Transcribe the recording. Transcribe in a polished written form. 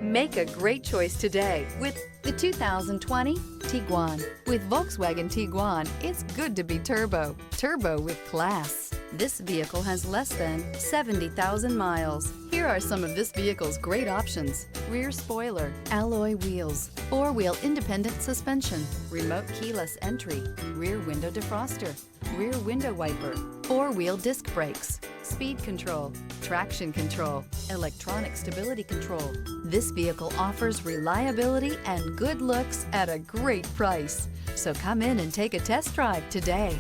Make a great choice today with the 2020 Tiguan. With Volkswagen Tiguan, it's good to be turbo. Turbo with class. This vehicle has less than 70,000 miles. Here are some of this vehicle's great options: rear spoiler, alloy wheels, four-wheel independent suspension, remote keyless entry, rear window defroster, rear window wiper, four-wheel disc brakes, speed control, traction control, electronic stability control. This vehicle offers reliability and good looks at a great price. So come in and take a test drive today.